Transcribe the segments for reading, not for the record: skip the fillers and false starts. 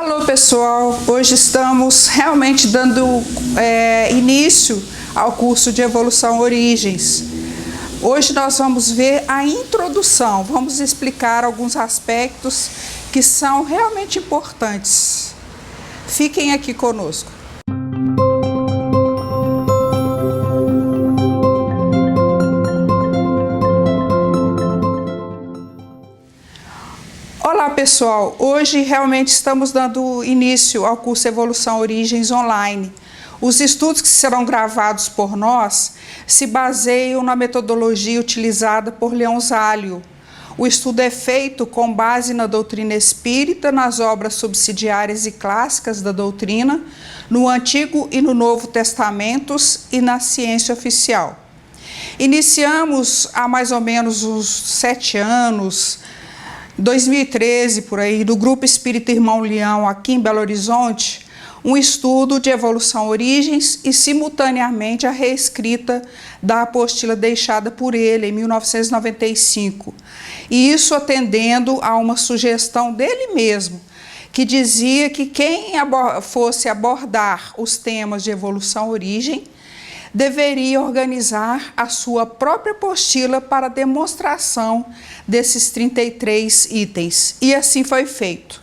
Alô pessoal, hoje estamos realmente dando início ao curso de Evolução Origens. Hoje nós vamos ver a introdução, vamos explicar alguns aspectos que são realmente importantes. Fiquem aqui conosco. Olá pessoal, hoje realmente estamos dando início ao curso Evolução Origens Online. Os estudos que serão gravados por nós se baseiam na metodologia utilizada por Leão Zálio. O estudo é feito com base na doutrina espírita, nas obras subsidiárias e clássicas da doutrina, no Antigo e no Novo Testamentos e na ciência oficial. Iniciamos há mais ou menos uns 7 anos, 2013, por aí, do Grupo Espírita Irmão Leão, aqui em Belo Horizonte, um estudo de Evolução Origens e, simultaneamente, a reescrita da apostila deixada por ele em 1995. E isso atendendo a uma sugestão dele mesmo, que dizia que quem fosse abordar os temas de Evolução Origem deveria organizar a sua própria apostila para demonstração desses 33 itens. E assim foi feito.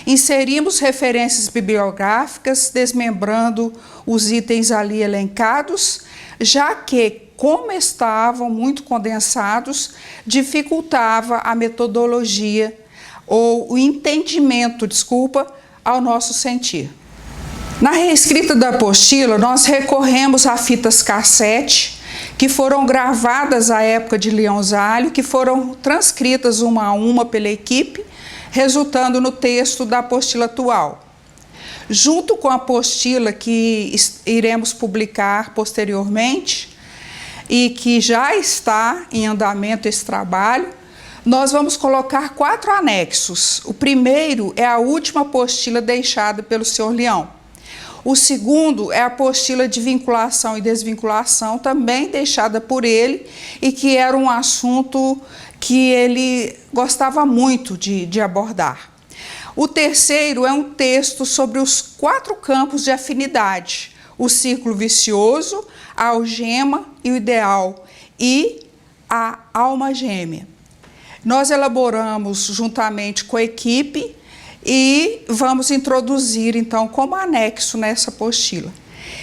Inserimos referências bibliográficas, desmembrando os itens ali elencados, já que, como estavam muito condensados, dificultava a metodologia ou o entendimento, ao nosso sentir. Na reescrita da apostila, nós recorremos a fitas cassete, que foram gravadas à época de Leão Zálio, que foram transcritas uma a uma pela equipe, resultando no texto da apostila atual. Junto com a apostila que iremos publicar posteriormente, e que já está em andamento esse trabalho, nós vamos colocar 4 anexos. O primeiro é a última apostila deixada pelo Sr. Leão. O segundo é a apostila de vinculação e desvinculação, também deixada por ele, e que era um assunto que ele gostava muito de abordar. O terceiro é um texto sobre os 4 campos de afinidade: o círculo vicioso, a algema e o ideal, e a alma gêmea. Nós elaboramos juntamente com a equipe e vamos introduzir, então, como anexo nessa apostila.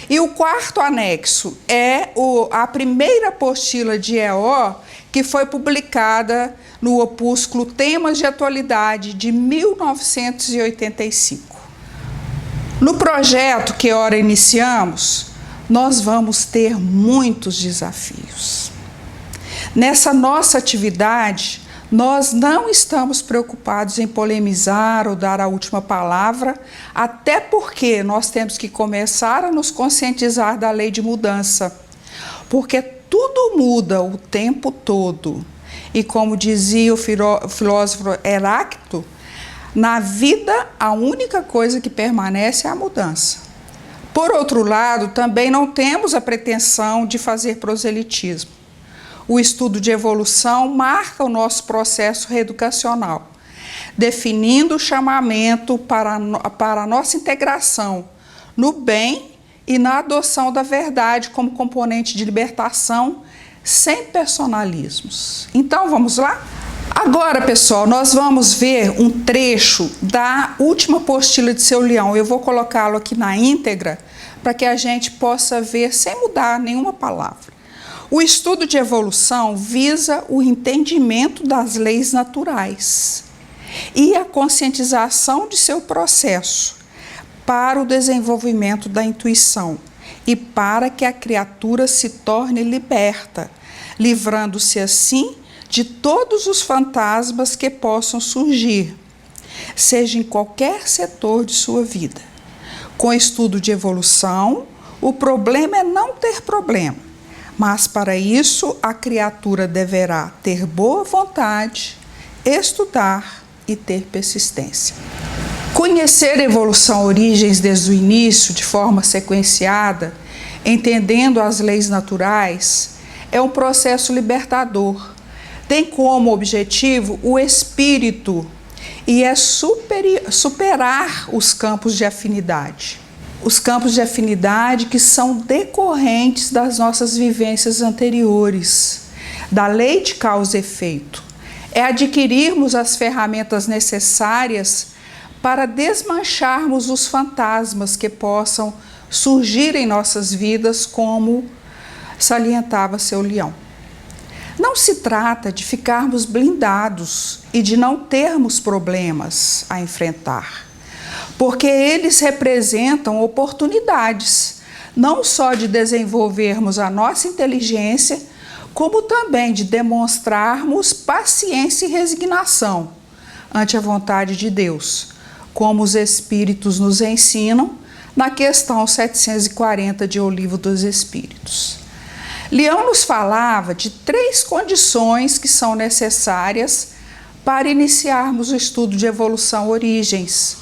E o 4º anexo é a primeira apostila de EO, que foi publicada no opúsculo Temas de Atualidade, de 1985. No projeto que ora iniciamos, nós vamos ter muitos desafios. Nessa nossa atividade, nós não estamos preocupados em polemizar ou dar a última palavra, até porque nós temos que começar a nos conscientizar da lei de mudança, porque tudo muda o tempo todo. E como dizia o filósofo Heráclito, na vida a única coisa que permanece é a mudança. Por outro lado, também não temos a pretensão de fazer proselitismo. O estudo de evolução marca o nosso processo reeducacional, definindo o chamamento para a nossa integração no bem e na adoção da verdade como componente de libertação, sem personalismos. Então, vamos lá? Agora, pessoal, nós vamos ver um trecho da última apostila de Seu Leão. Eu vou colocá-lo aqui na íntegra para que a gente possa ver sem mudar nenhuma palavra. O estudo de evolução visa o entendimento das leis naturais e a conscientização de seu processo para o desenvolvimento da intuição e para que a criatura se torne liberta, livrando-se assim de todos os fantasmas que possam surgir, seja em qualquer setor de sua vida. Com o estudo de evolução, o problema é não ter problema. Mas, para isso, a criatura deverá ter boa vontade, estudar e ter persistência. Conhecer a Evolução Origens desde o início, de forma sequenciada, entendendo as leis naturais, é um processo libertador. Tem como objetivo o espírito e é superar os campos de afinidade. Os campos de afinidade que são decorrentes das nossas vivências anteriores, da lei de causa e efeito. É adquirirmos as ferramentas necessárias para desmancharmos os fantasmas que possam surgir em nossas vidas, como salientava seu Leão. Não se trata de ficarmos blindados e de não termos problemas a enfrentar, porque eles representam oportunidades, não só de desenvolvermos a nossa inteligência, como também de demonstrarmos paciência e resignação ante a vontade de Deus, como os Espíritos nos ensinam na questão 740 de O Livro dos Espíritos. Leão nos falava de 3 condições que são necessárias para iniciarmos o estudo de evolução origens,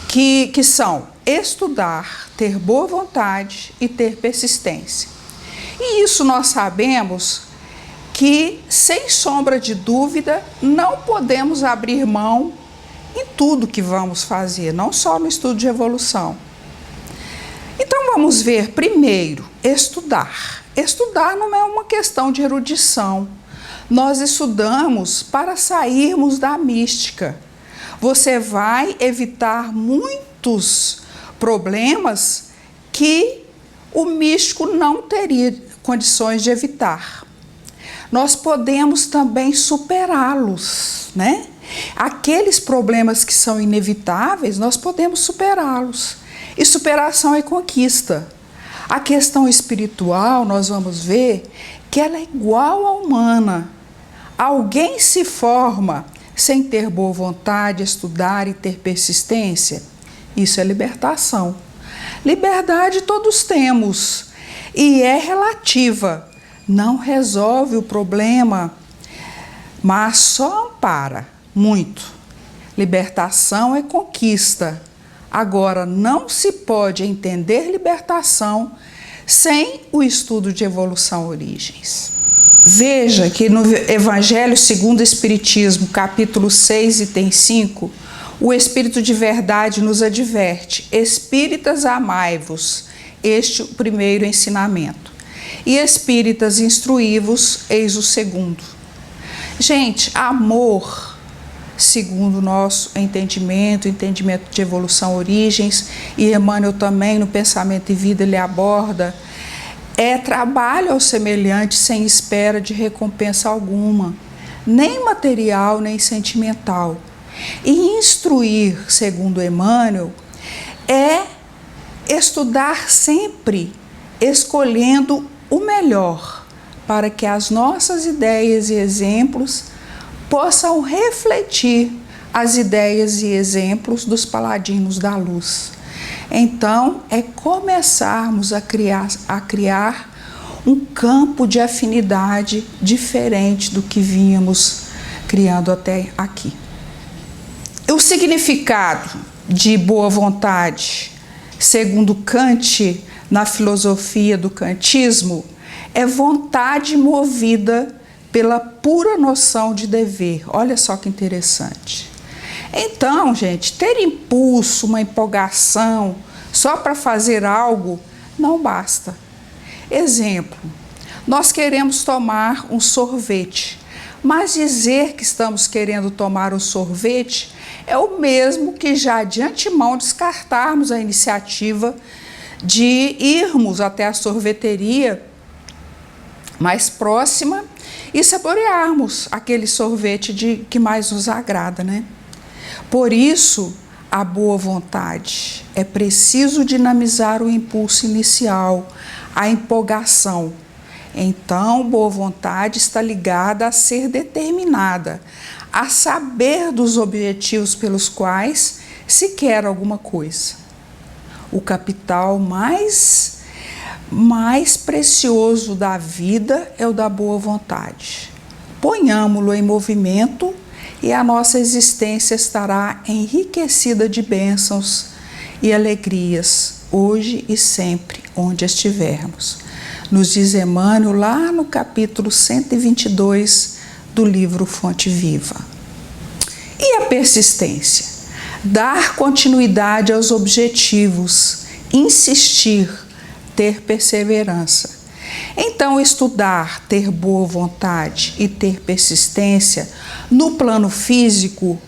que são estudar, ter boa vontade e ter persistência. E isso nós sabemos que, sem sombra de dúvida, não podemos abrir mão em tudo que vamos fazer, não só no estudo de evolução. Então vamos ver primeiro, estudar. Estudar não é uma questão de erudição. Nós estudamos para sairmos da mística. Você vai evitar muitos problemas que o místico não teria condições de evitar. Nós podemos também superá-los, né? Aqueles problemas que são inevitáveis, nós podemos superá-los. E superação é conquista. A questão espiritual, nós vamos ver que ela é igual à humana. Alguém se forma sem ter boa vontade, estudar e ter persistência? Isso é libertação. Liberdade todos temos e é relativa. Não resolve o problema, mas só ampara muito. Libertação é conquista. Agora, não se pode entender libertação sem o estudo de evolução origens. Veja que no Evangelho segundo o Espiritismo, capítulo 6, item 5, o Espírito de Verdade nos adverte: espíritas, amai-vos, este o primeiro ensinamento, e espíritas, instruí-vos, eis o segundo. Gente, amor, segundo o nosso entendimento de evolução origens, e Emmanuel também no Pensamento e Vida ele aborda, é trabalho ao semelhante sem espera de recompensa alguma, nem material nem sentimental. E instruir, segundo Emmanuel, é estudar sempre escolhendo o melhor, para que as nossas ideias e exemplos possam refletir as ideias e exemplos dos paladinos da luz. Então, é começarmos a criar um campo de afinidade diferente do que vínhamos criando até aqui. O significado de boa vontade, segundo Kant, na filosofia do kantismo, é vontade movida pela pura noção de dever. Olha só que interessante. Então, gente, ter impulso, uma empolgação só para fazer algo não basta. Exemplo, nós queremos tomar um sorvete, mas dizer que estamos querendo tomar um sorvete é o mesmo que já de antemão descartarmos a iniciativa de irmos até a sorveteria mais próxima e saborearmos aquele sorvete que mais nos agrada, né? Por isso, a boa vontade. É preciso dinamizar o impulso inicial, a empolgação. Então, boa vontade está ligada a ser determinada, a saber dos objetivos pelos quais se quer alguma coisa. O capital mais precioso da vida é o da boa vontade. Ponhamo-lo em movimento e a nossa existência estará enriquecida de bênçãos e alegrias, hoje e sempre, onde estivermos. Nos diz Emmanuel lá no capítulo 122 do livro Fonte Viva. E a persistência? Dar continuidade aos objetivos, insistir, ter perseverança. Então, estudar, ter boa vontade e ter persistência no plano físico,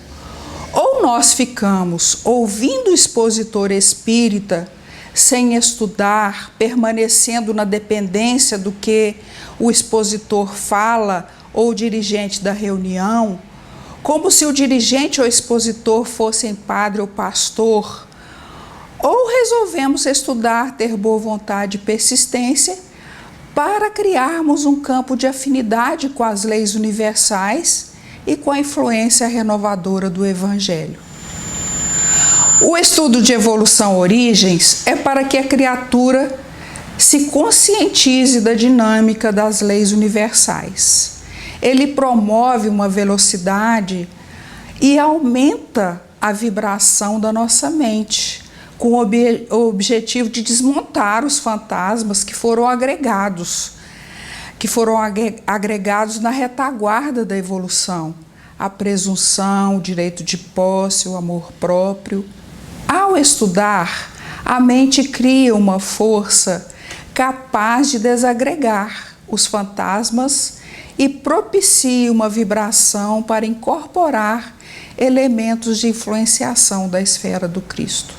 ou nós ficamos ouvindo o expositor espírita sem estudar, permanecendo na dependência do que o expositor fala ou o dirigente da reunião, como se o dirigente ou expositor fossem padre ou pastor, ou resolvemos estudar, ter boa vontade e persistência para criarmos um campo de afinidade com as leis universais e com a influência renovadora do Evangelho. O estudo de evolução-origens é para que a criatura se conscientize da dinâmica das leis universais. Ele promove uma velocidade e aumenta a vibração da nossa mente, com o objetivo de desmontar os fantasmas que foram agregados na retaguarda da evolução, a presunção, o direito de posse, o amor próprio. Ao estudar, a mente cria uma força capaz de desagregar os fantasmas e propicia uma vibração para incorporar elementos de influenciação da esfera do Cristo.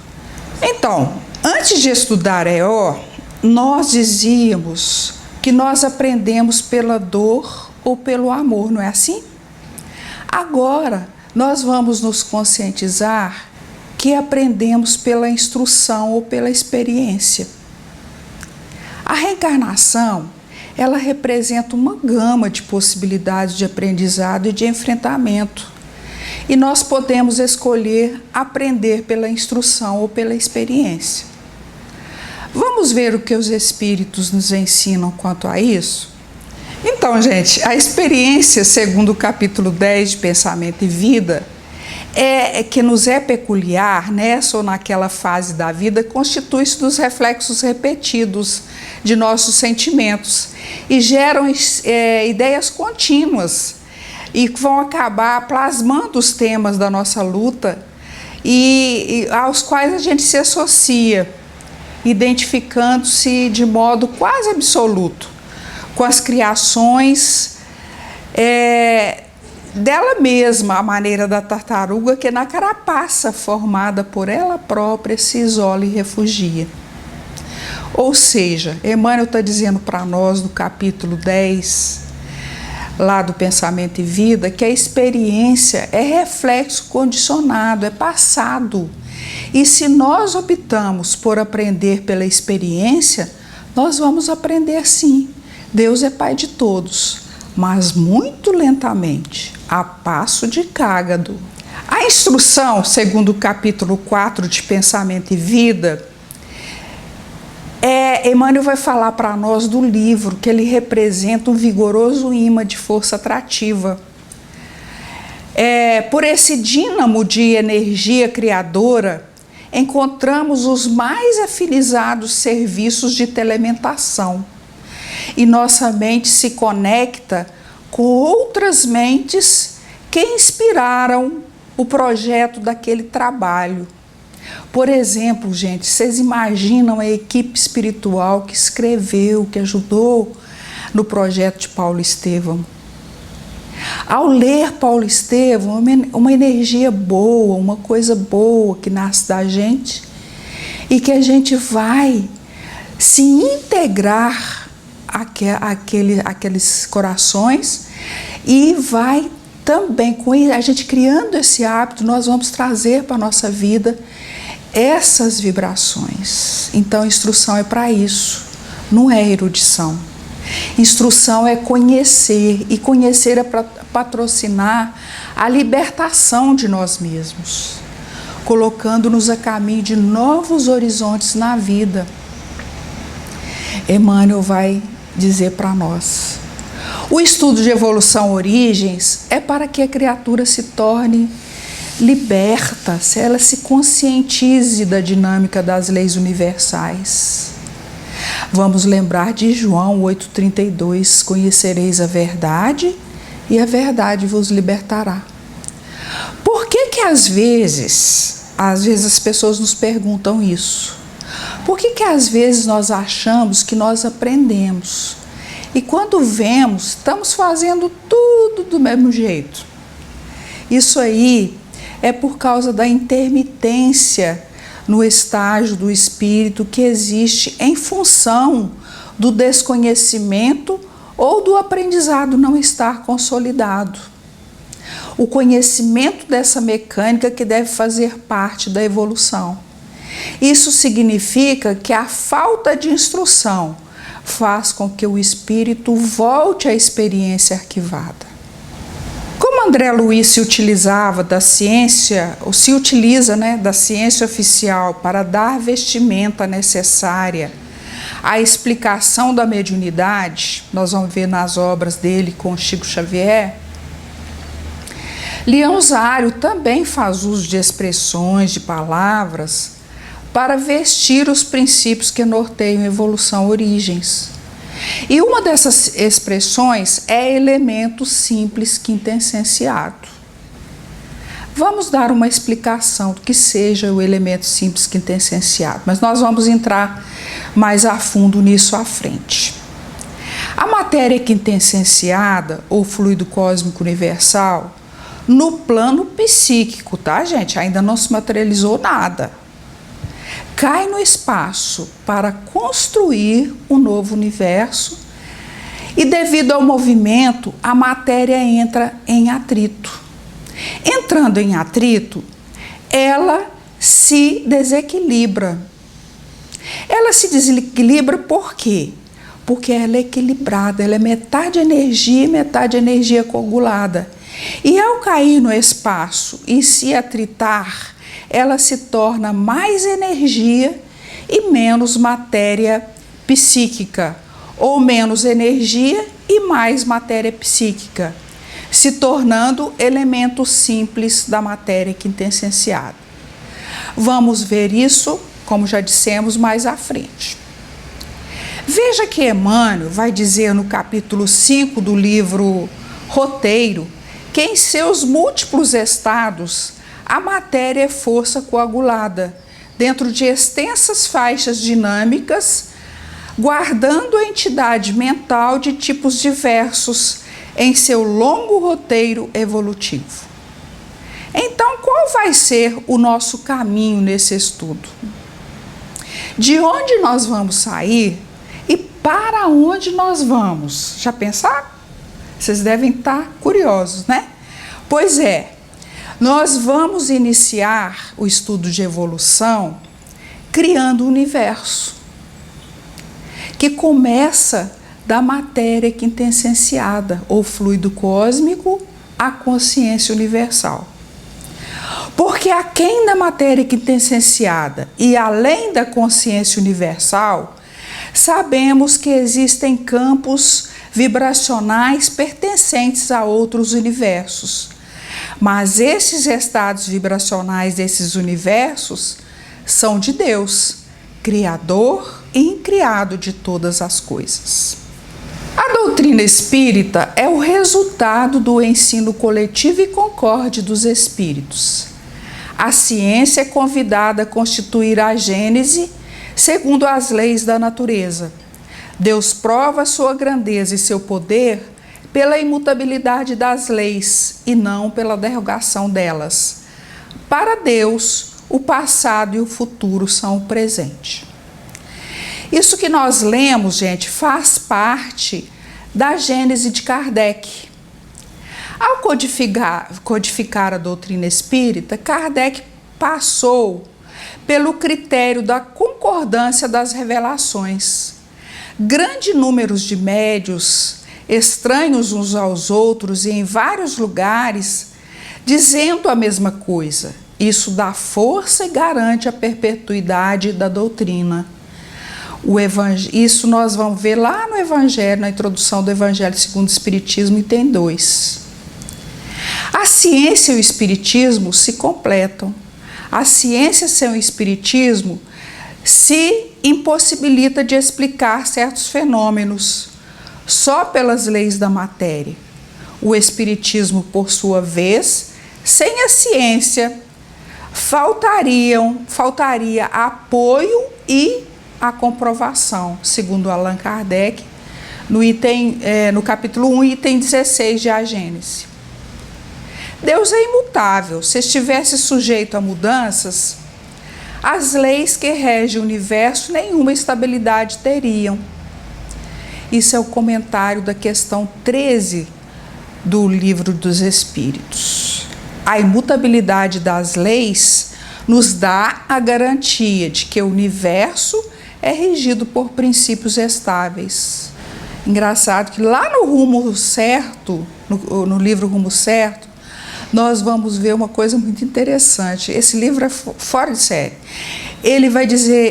Então, antes de estudar EO, nós dizíamos que nós aprendemos pela dor ou pelo amor, não é assim? Agora, nós vamos nos conscientizar que aprendemos pela instrução ou pela experiência. A reencarnação, ela representa uma gama de possibilidades de aprendizado e de enfrentamento. E nós podemos escolher aprender pela instrução ou pela experiência. Vamos ver o que os espíritos nos ensinam quanto a isso? Então, gente, a experiência, segundo o capítulo 10 de Pensamento e Vida, que nos é peculiar nessa ou naquela fase da vida, constitui-se dos reflexos repetidos de nossos sentimentos e geram ideias contínuas e vão acabar plasmando os temas da nossa luta e aos quais a gente se associa, identificando-se de modo quase absoluto com as criações dela mesma, a maneira da tartaruga que na carapaça formada por ela própria se isola e refugia. Ou seja, Emmanuel está dizendo para nós no capítulo 10, lá do Pensamento e Vida, que a experiência é reflexo condicionado, é passado. E se nós optamos por aprender pela experiência, nós vamos aprender sim. Deus é Pai de todos, mas muito lentamente, a passo de cágado. A instrução, segundo o capítulo 4 de Pensamento e Vida, Emmanuel vai falar para nós do livro, que ele representa um vigoroso imã de força atrativa. Por esse dínamo de energia criadora, encontramos os mais afinizados serviços de telementação. E nossa mente se conecta com outras mentes que inspiraram o projeto daquele trabalho. Por exemplo, gente, vocês imaginam a equipe espiritual que escreveu, que ajudou no projeto de Paulo Estevam? Ao ler Paulo Estevam, uma energia boa, uma coisa boa que nasce da gente e que a gente vai se integrar àqueles corações e vai também, com a gente criando esse hábito, nós vamos trazer para a nossa vida essas vibrações. Então, instrução é para isso, não é erudição. Instrução é conhecer, e conhecer é para patrocinar a libertação de nós mesmos, colocando-nos a caminho de novos horizontes na vida. Emmanuel vai dizer para nós: o estudo de evolução-origens é para que a criatura se torne liberta, se ela se conscientize da dinâmica das leis universais. Vamos lembrar de João 8,32, conhecereis a verdade e a verdade vos libertará. Por que às vezes as pessoas nos perguntam isso? Por que às vezes nós achamos que nós aprendemos? E quando vemos, estamos fazendo tudo do mesmo jeito. Isso aí é por causa da intermitência no estágio do espírito que existe em função do desconhecimento ou do aprendizado não estar consolidado. O conhecimento dessa mecânica que deve fazer parte da evolução. Isso significa que a falta de instrução faz com que o espírito volte à experiência arquivada. Como André Luiz se utilizava da ciência, ou se utiliza, da ciência oficial para dar vestimenta necessária à explicação da mediunidade, nós vamos ver nas obras dele com Chico Xavier, Leão Zário também faz uso de expressões, de palavras, para vestir os princípios que norteiam evolução origens. E uma dessas expressões é elemento simples quintessenciado. Vamos dar uma explicação do que seja o elemento simples quintessenciado, mas nós vamos entrar mais a fundo nisso à frente. A matéria quintessenciada, ou fluido cósmico universal, no plano psíquico, tá, gente? Ainda não se materializou nada. Cai no espaço para construir um novo universo e, devido ao movimento, a matéria entra em atrito. Entrando em atrito, ela se desequilibra. Ela se desequilibra por quê? Porque ela é equilibrada, ela é metade energia coagulada. E ao cair no espaço e se atritar, ela se torna mais energia e menos matéria psíquica, ou menos energia e mais matéria psíquica, se tornando elemento simples da matéria quintessenciada. Vamos ver isso, como já dissemos, mais à frente. Veja que Emmanuel vai dizer no capítulo 5 do livro Roteiro que em seus múltiplos estados a matéria é força coagulada, dentro de extensas faixas dinâmicas, guardando a entidade mental de tipos diversos em seu longo roteiro evolutivo. Então, qual vai ser o nosso caminho nesse estudo? De onde nós vamos sair e para onde nós vamos? Já pensaram? Vocês devem estar curiosos, né? Pois é. Nós vamos iniciar o estudo de evolução criando o universo, que começa da matéria quintessenciada, ou fluido cósmico, à consciência universal. Porque aquém da matéria quintessenciada e além da consciência universal, sabemos que existem campos vibracionais pertencentes a outros universos. Mas esses estados vibracionais desses universos são de Deus, Criador e incriado de todas as coisas. A doutrina espírita é o resultado do ensino coletivo e concorde dos espíritos. A ciência é convidada a constituir a gênese segundo as leis da natureza. Deus prova sua grandeza e seu poder pela imutabilidade das leis e não pela derrogação delas. Para Deus, o passado e o futuro são o presente. Isso que nós lemos, gente, faz parte da Gênese de Kardec. Ao codificar a doutrina espírita, Kardec passou pelo critério da concordância das revelações. Grande número de médios, estranhos uns aos outros e em vários lugares, dizendo a mesma coisa. Isso dá força e garante a perpetuidade da doutrina. Isso nós vamos ver lá no Evangelho, na introdução do Evangelho segundo o Espiritismo, item 2. A ciência e o Espiritismo se completam. A ciência sem o Espiritismo se impossibilita de explicar certos fenômenos só pelas leis da matéria. O Espiritismo, por sua vez, Sem a ciência, faltaria apoio e a comprovação, segundo Allan Kardec, no capítulo 1, item 16 de A Gênese. Deus é imutável. Se estivesse sujeito a mudanças, as leis que regem o universo nenhuma estabilidade teriam. Isso é o comentário da questão 13 do Livro dos Espíritos. A imutabilidade das leis nos dá a garantia de que o universo é regido por princípios estáveis. Engraçado que lá no Rumo Certo, no livro Rumo Certo, nós vamos ver uma coisa muito interessante. Esse livro é fora de série.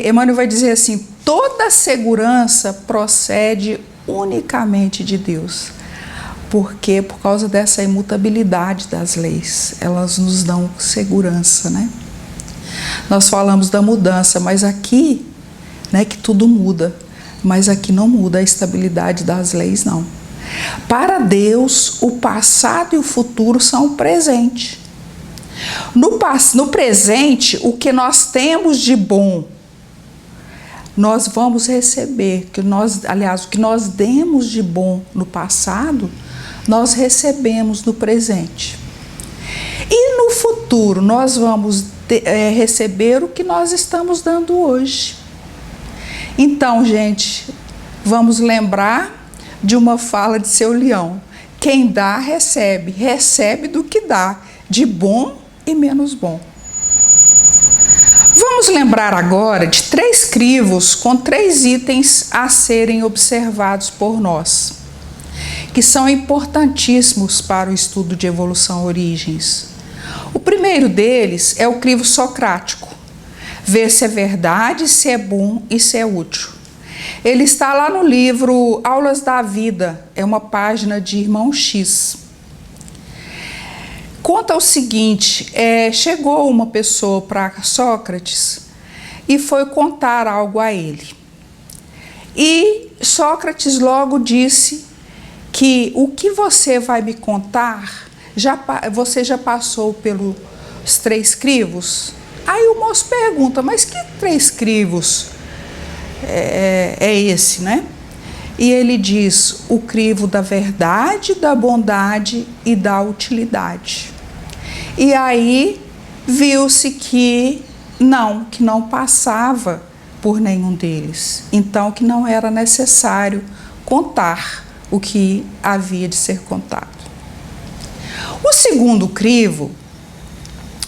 Emmanuel vai dizer assim: toda segurança procede unicamente de Deus. Por quê? Por causa dessa imutabilidade das leis. Elas nos dão segurança, né? Nós falamos da mudança, mas aqui, né, que tudo muda. Mas aqui não muda a estabilidade das leis, não. Para Deus, o passado e o futuro são o presente. No presente, o que nós temos de bom, nós vamos receber. O que nós demos de bom no passado, nós recebemos no presente. E no futuro, nós vamos receber o que nós estamos dando hoje. Então, gente, vamos lembrar de uma fala de Seu Leão: quem dá, recebe. Recebe do que dá, de bom e menos bom. Vamos lembrar agora de 3 crivos com 3 itens a serem observados por nós, que são importantíssimos para o estudo de evolução origens. O primeiro deles é o crivo socrático. Ver se é verdade, se é bom e se é útil. Ele está lá no livro Aulas da Vida, é uma página de Irmão X. Conta o seguinte: chegou uma pessoa para Sócrates e foi contar algo a ele. E Sócrates logo disse que o que você vai me contar, você já passou pelos 3 crivos? Aí o moço pergunta: mas que 3 crivos é esse, né? E ele diz: o crivo da verdade, da bondade e da utilidade. E aí viu-se que não passava por nenhum deles. Então que não era necessário contar o que havia de ser contado. O segundo crivo,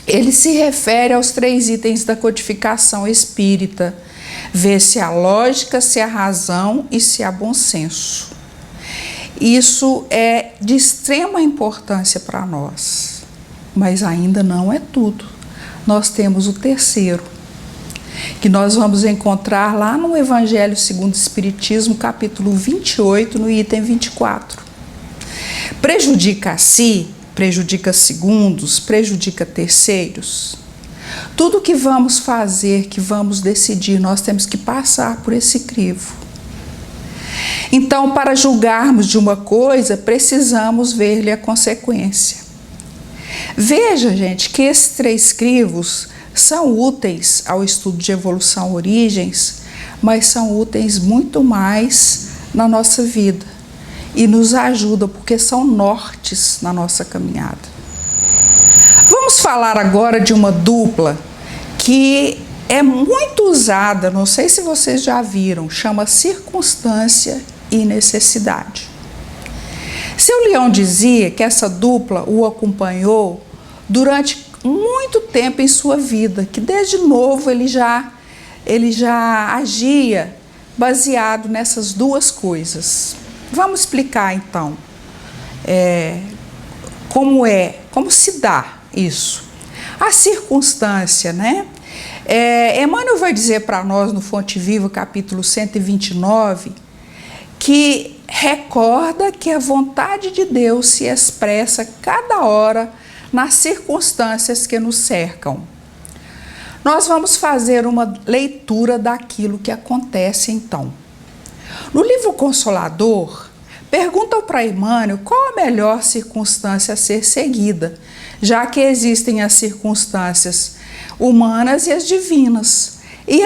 ele se refere aos 3 itens da codificação espírita: ver se há lógica, se há razão e se há bom senso. Isso é de extrema importância para nós, mas ainda não é tudo. Nós temos o terceiro, que nós vamos encontrar lá no Evangelho segundo o Espiritismo, capítulo 28, no item 24. Prejudica a si, prejudica segundos, prejudica terceiros. Tudo que vamos fazer, que vamos decidir, nós temos que passar por esse crivo. Então, para julgarmos de uma coisa, precisamos ver-lhe a consequência. Veja, gente, que esses 3 crivos são úteis ao estudo de evolução origens, mas são úteis muito mais na nossa vida e nos ajudam porque são nortes na nossa caminhada. Vamos falar agora de uma dupla que é muito usada, não sei se vocês já viram, chama circunstância e necessidade. Seu Leão dizia que essa dupla o acompanhou durante muito tempo em sua vida, que desde novo ele já agia baseado nessas 2 coisas. Vamos explicar então como se dá isso. A circunstância, né? Emmanuel vai dizer para nós no Fonte Viva, capítulo 129, que recorda que a vontade de Deus se expressa cada hora nas circunstâncias que nos cercam. Nós vamos fazer uma leitura daquilo que acontece então. No livro Consolador, perguntam para Emmanuel qual a melhor circunstância a ser seguida já que existem as circunstâncias humanas e as divinas. E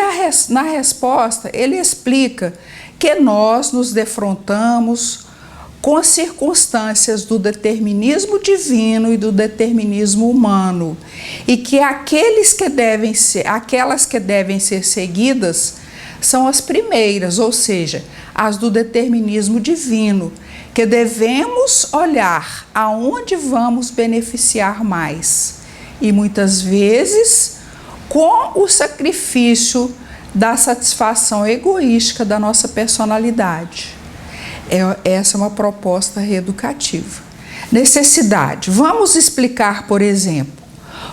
na resposta, ele explica que nós nos defrontamos com as circunstâncias do determinismo divino e do determinismo humano, e que aquelas que devem ser seguidas são as primeiras, ou seja, as do determinismo divino, que devemos olhar aonde vamos beneficiar mais, e muitas vezes com o sacrifício da satisfação egoística da nossa personalidade. Essa é uma proposta reeducativa. Necessidade. Vamos explicar, por exemplo,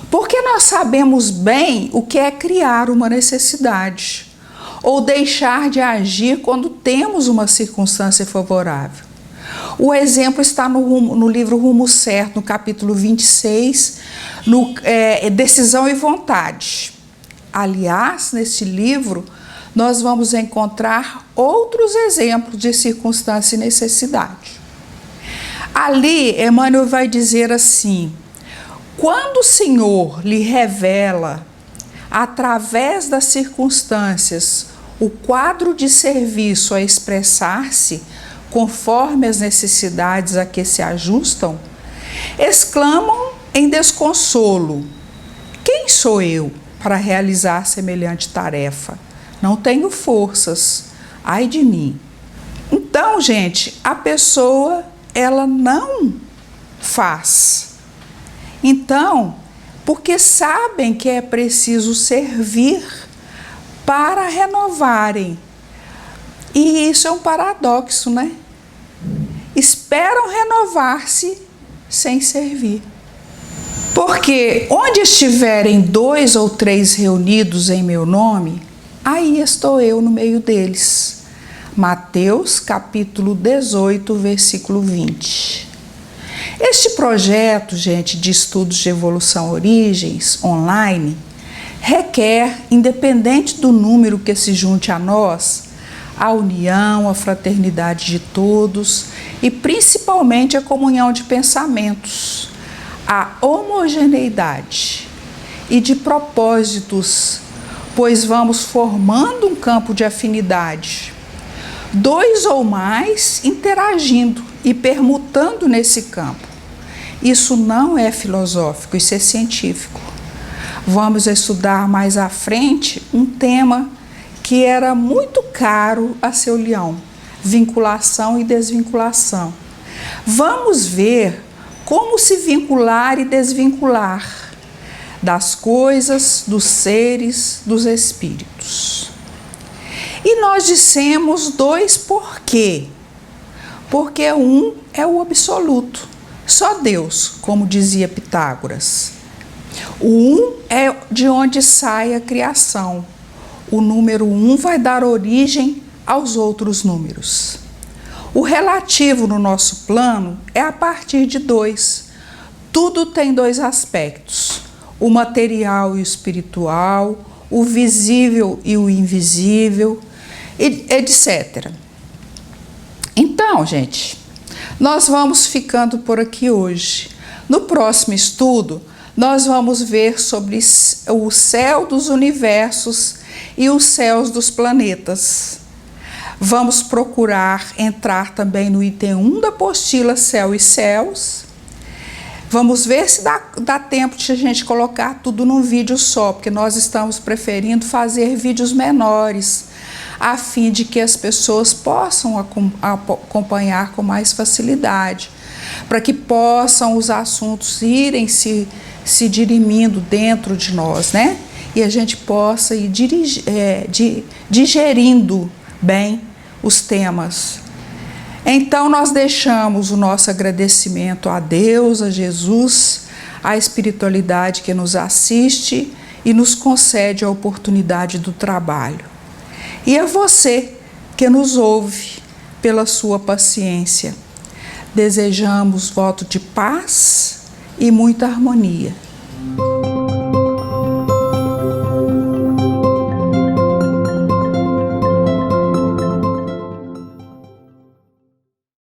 porque nós sabemos bem o que é criar uma necessidade ou deixar de agir quando temos uma circunstância favorável. O exemplo está no livro Rumo Certo, no capítulo 26, Decisão e Vontade. Aliás, nesse livro, nós vamos encontrar outros exemplos de circunstância e necessidade. Ali, Emmanuel vai dizer assim: quando o Senhor lhe revela, através das circunstâncias, o quadro de serviço a expressar-se conforme as necessidades a que se ajustam, exclamam em desconsolo: quem sou eu para realizar semelhante tarefa? Não tenho forças, ai de mim. Então, gente, a pessoa, ela não faz. Então, porque sabem que é preciso servir para renovarem. E isso é um paradoxo, né? Esperam renovar-se sem servir. Porque onde estiverem 2 ou 3 reunidos em meu nome, aí estou eu no meio deles. Mateus, capítulo 18, versículo 20. Este projeto, gente, de estudos de evolução origens online, requer, independente do número que se junte a nós, a união, a fraternidade de todos e principalmente a comunhão de pensamentos, a homogeneidade e de propósitos, pois vamos formando um campo de afinidade, 2 ou mais interagindo e permutando nesse campo. Isso não é filosófico, isso é científico. Vamos estudar mais à frente um tema que era muito caro a seu Leão: vinculação e desvinculação. Vamos ver como se vincular e desvincular das coisas, dos seres, dos espíritos. E nós dissemos 2 por quê? Porque um é o absoluto, só Deus, como dizia Pitágoras. O 1 é de onde sai a criação. O número 1 vai dar origem aos outros números. O relativo no nosso plano é a partir de 2. Tudo tem 2 aspectos: o material e o espiritual, o visível e o invisível, etc. Então, gente, nós vamos ficando por aqui hoje. No próximo estudo, nós vamos ver sobre o céu dos universos e os céus dos planetas. Vamos procurar entrar também no item 1 da apostila Céu e Céus. Vamos ver se dá tempo de a gente colocar tudo num vídeo só, porque nós estamos preferindo fazer vídeos menores, a fim de que as pessoas possam acompanhar com mais facilidade, para que possam os assuntos irem se dirimindo dentro de nós, né? E a gente possa ir digerindo bem os temas. Então, nós deixamos o nosso agradecimento a Deus, a Jesus, à espiritualidade que nos assiste e nos concede a oportunidade do trabalho. E a você que nos ouve pela sua paciência. Desejamos voto de paz e muita harmonia.